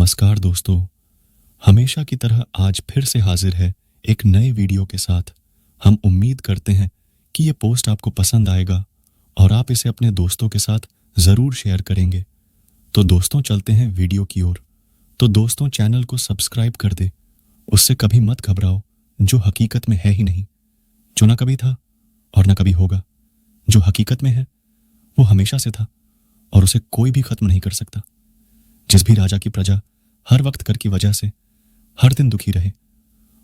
नमस्कार दोस्तों। हमेशा की तरह आज फिर से हाजिर है एक नए वीडियो के साथ। हम उम्मीद करते हैं कि ये पोस्ट आपको पसंद आएगा और आप इसे अपने दोस्तों के साथ ज़रूर शेयर करेंगे। तो दोस्तों चलते हैं वीडियो की ओर। तो दोस्तों चैनल को सब्सक्राइब कर दे, उससे कभी मत घबराओ जो हकीकत में है ही नहीं, जो ना कभी था और ना कभी होगा। जो हकीकत में है वो हमेशा से था और उसे कोई भी खत्म नहीं कर सकता। जिस भी राजा की प्रजा हर वक्त कर की वजह से हर दिन दुखी रहे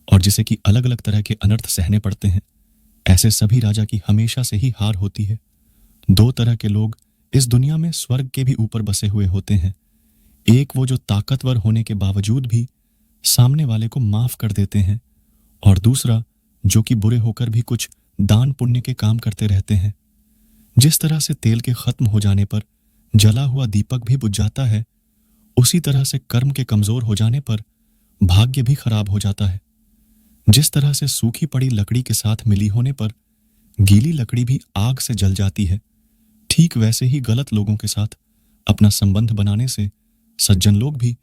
और जिसे कि अलग अलग तरह के अनर्थ सहने पड़ते हैं, ऐसे सभी राजा की हमेशा से ही हार होती है। दो तरह के लोग इस दुनिया में स्वर्ग के भी ऊपर बसे हुए होते हैं। एक वो जो ताकतवर होने के बावजूद भी सामने वाले को माफ कर देते हैं, और दूसरा जो कि बुरे होकर भी कुछ दान पुण्य के काम करते रहते हैं। जिस तरह से तेल के खत्म हो जाने पर जला हुआ दीपक भी बुझ जाता है, उसी तरह से कर्म के कमजोर हो जाने पर भाग्य भी खराब हो जाता है। जिस तरह से सूखी पड़ी लकड़ी के साथ मिली होने पर गीली लकड़ी भी आग से जल जाती है, ठीक वैसे ही गलत लोगों के साथ अपना संबंध बनाने से सज्जन लोग भी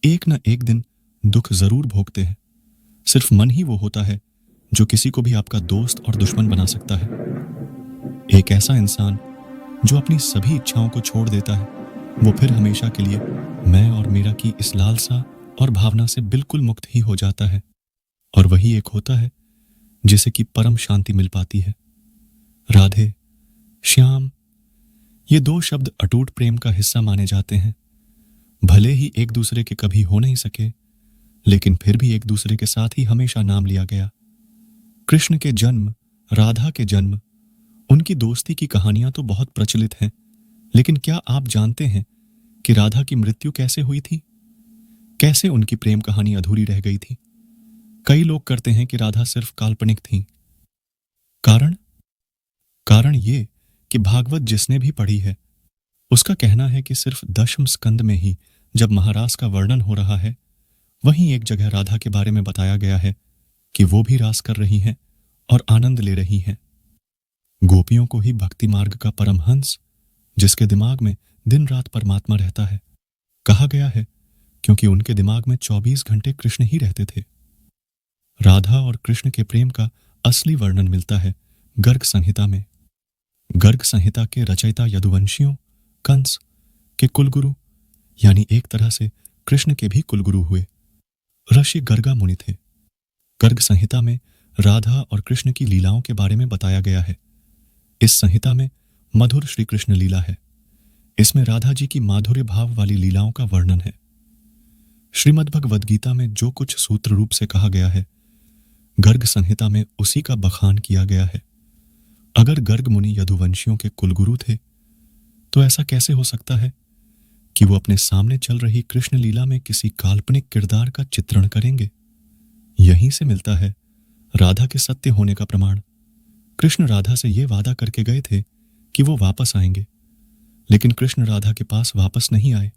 एक न एक दिन दुख जरूर भोगते हैं। सिर्फ मन ही वो होता है जो किसी को भी आपका दोस्त और दुश्मन बना सकता है। एक ऐसा इंसान जो अपनी सभी इच्छाओं को छोड़ देता है, वो फिर हमेशा के लिए मैं और मेरा की इस लालसा और भावना से बिल्कुल मुक्त ही हो जाता है। और वही एक होता है जिसे कि परम शांति मिल पाती है। राधे, श्याम, ये दो शब्द अटूट प्रेम का हिस्सा माने जाते हैं। भले ही एक दूसरे के कभी हो नहीं सके, लेकिन फिर भी एक दूसरे के साथ ही हमेशा नाम लिया गया। कृष्ण के जन्म, राधा के जन्म, उनकी दोस्ती की कहानियां तो बहुत प्रचलित हैं, लेकिन क्या आप जानते हैं कि राधा की मृत्यु कैसे हुई थी? कैसे उनकी प्रेम कहानी अधूरी रह गई थी? कई लोग करते हैं कि राधा सिर्फ काल्पनिक थी। कारण ये कि भागवत जिसने भी पढ़ी है, उसका कहना है कि सिर्फ दशम स्कंद में ही जब महारास का वर्णन हो रहा है, वहीं एक जगह राधा के बारे में बताया गया है कि वो भी रास कर रही हैं और आनंद ले रही हैं। गोपियों को ही भक्ति मार्ग का परमहंस, जिसके दिमाग में दिन रात परमात्मा रहता है, कहा गया है क्योंकि उनके दिमाग में 24 घंटे कृष्ण ही रहते थे। राधा और कृष्ण के प्रेम का असली वर्णन मिलता है गर्ग संहिता में। गर्ग संहिता के रचयिता यदुवंशियों, कंस के कुलगुरु, यानी एक तरह से कृष्ण के भी कुलगुरु हुए ऋषि गर्गा मुनि थे। गर्ग संहिता में राधा और कृष्ण की लीलाओं के बारे में बताया गया है। इस संहिता में मधुर श्री कृष्ण लीला है। इसमें राधा जी की माधुर्य भाव वाली लीलाओं का वर्णन है। श्रीमद् भगवद गीता में जो कुछ सूत्र रूप से कहा गया है, गर्ग संहिता में उसी का बखान किया गया है। अगर गर्ग मुनि यदुवंशियों के कुलगुरु थे, तो ऐसा कैसे हो सकता है कि वो अपने सामने चल रही कृष्ण लीला में किसी काल्पनिक किरदार का चित्रण करेंगे? यहीं से मिलता है राधा के सत्य होने का प्रमाण। कृष्ण राधा से ये वादा करके गए थे कि वो वापस आएंगे, लेकिन कृष्ण राधा के पास वापस नहीं आए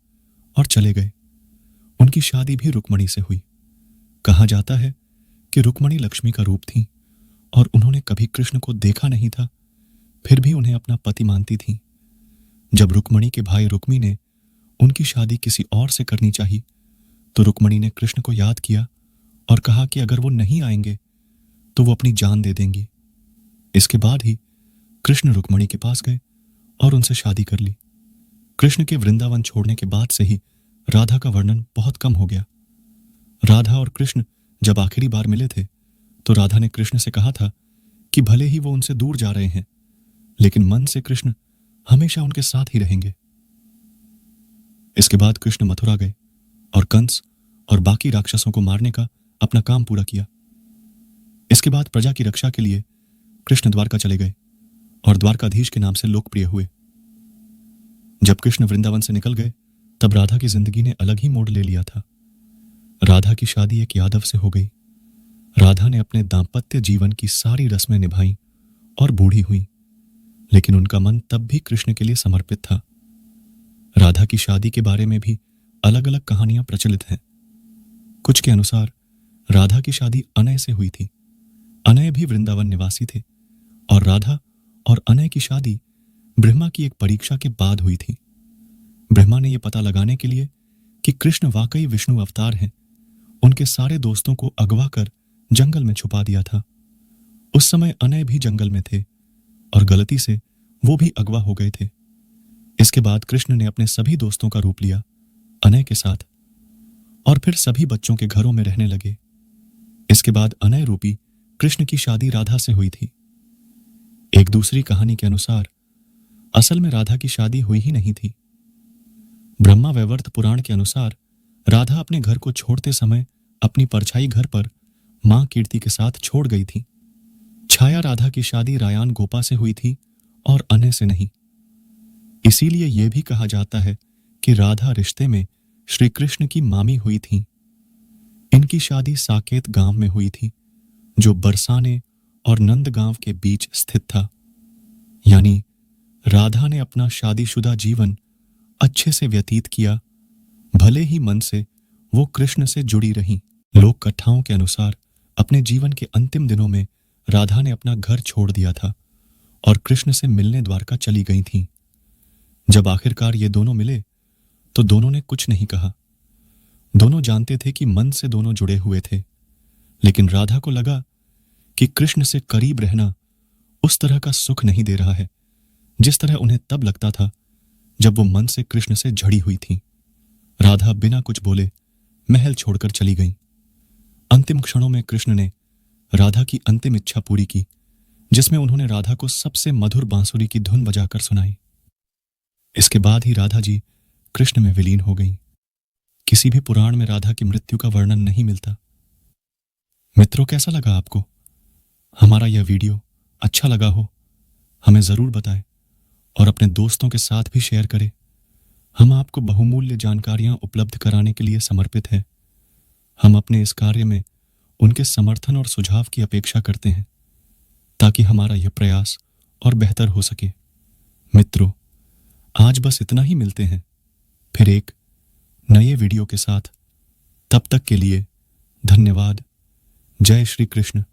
और चले गए। उनकी शादी भी रुक्मणी से हुई। कहा जाता है कि रुक्मणी लक्ष्मी का रूप थी और उन्होंने कभी कृष्ण को देखा नहीं था, फिर भी उन्हें अपना पति मानती थी। जब रुक्मणी के भाई रुक्मी ने उनकी शादी किसी और से करनी चाहिए, तो रुक्मणी ने कृष्ण को याद किया और कहा कि अगर वो नहीं आएंगे तो वो अपनी जान दे देंगी। इसके बाद ही कृष्ण रुक्मणी के पास गए और उनसे शादी कर ली। कृष्ण के वृंदावन छोड़ने के बाद से ही राधा का वर्णन बहुत कम हो गया। राधा और कृष्ण जब आखिरी बार मिले थे, तो राधा ने कृष्ण से कहा था कि भले ही वो उनसे दूर जा रहे हैं, लेकिन मन से कृष्ण हमेशा उनके साथ ही रहेंगे। इसके बाद कृष्ण मथुरा गए और कंस और बाकी राक्षसों को मारने का अपना काम पूरा किया। इसके बाद प्रजा की रक्षा के लिए कृष्ण द्वारका चले गए और द्वारकाधीश के नाम से लोकप्रिय हुए। जब कृष्ण वृंदावन से निकल गए, तब राधा की जिंदगी ने अलग ही मोड़ ले लिया था। राधा की शादी एक यादव से हो गई। राधा ने अपने दाम्पत्य जीवन की सारी रस्में निभाई और बूढ़ी हुई, लेकिन उनका मन तब भी कृष्ण के लिए समर्पित था। राधा की शादी के बारे में भी अलग अलग कहानियां प्रचलित हैं। कुछ के अनुसार राधा की शादी अनय से हुई थी। अनय भी वृंदावन निवासी थे और राधा और अनय की शादी ब्रह्मा की एक परीक्षा के बाद हुई थी। ब्रह्मा ने यह पता लगाने के लिए कि कृष्ण वाकई विष्णु अवतार हैं, उनके सारे दोस्तों को अगवा कर जंगल में छुपा दिया था। उस समय अनय भी जंगल में थे और गलती से वो भी अगवा हो गए थे। इसके बाद कृष्ण ने अपने सभी दोस्तों का रूप लिया अनय के साथ और फिर सभी बच्चों के घरों में रहने लगे। इसके बाद अनय रूपी कृष्ण की शादी राधा से हुई थी। एक दूसरी कहानी के अनुसार असल में राधा की शादी हुई ही नहीं थी। ब्रह्मा वैवर्त पुराण के अनुसार राधा अपने घर को छोड़ते समय अपनी परछाई घर पर मां कीर्ति के साथ छोड़ गई थी। छाया राधा की शादी रायान गोपा से हुई थी और अनय से नहीं। इसीलिए यह भी कहा जाता है कि राधा रिश्ते में श्री कृष्ण की मामी हुई थी। इनकी शादी साकेत गांव में हुई थी, जो बरसाने और नंदगांव के बीच स्थित था। यानी राधा ने अपना शादीशुदा जीवन अच्छे से व्यतीत किया, भले ही मन से वो कृष्ण से जुड़ी रहीं। लोक कथाओं के अनुसार अपने जीवन के अंतिम दिनों में राधा ने अपना घर छोड़ दिया था और कृष्ण से मिलने द्वारका चली गई थीं। जब आखिरकार ये दोनों मिले तो दोनों ने कुछ नहीं कहा। दोनों जानते थे कि मन से दोनों जुड़े हुए थे, लेकिन राधा को लगा कि कृष्ण से करीब रहना उस तरह का सुख नहीं दे रहा है जिस तरह उन्हें तब लगता था जब वो मन से कृष्ण से झड़ी हुई थी। राधा बिना कुछ बोले महल छोड़कर चली गई। अंतिम क्षणों में कृष्ण ने राधा की अंतिम इच्छा पूरी की, जिसमें उन्होंने राधा को सबसे मधुर बांसुरी की धुन बजाकर सुनाई। इसके बाद ही राधा जी कृष्ण में विलीन हो गईं। किसी भी पुराण में राधा की मृत्यु का वर्णन नहीं मिलता। मित्रों, कैसा लगा आपको? हमारा यह वीडियो अच्छा लगा हो हमें जरूर बताएं और अपने दोस्तों के साथ भी शेयर करें। हम आपको बहुमूल्य जानकारियां उपलब्ध कराने के लिए समर्पित हैं। हम अपने इस कार्य में उनके समर्थन और सुझाव की अपेक्षा करते हैं ताकि हमारा यह प्रयास और बेहतर हो सके। मित्रों, आज बस इतना ही। मिलते हैं फिर एक नए वीडियो के साथ। तब तक के लिए धन्यवाद। जय श्री कृष्ण।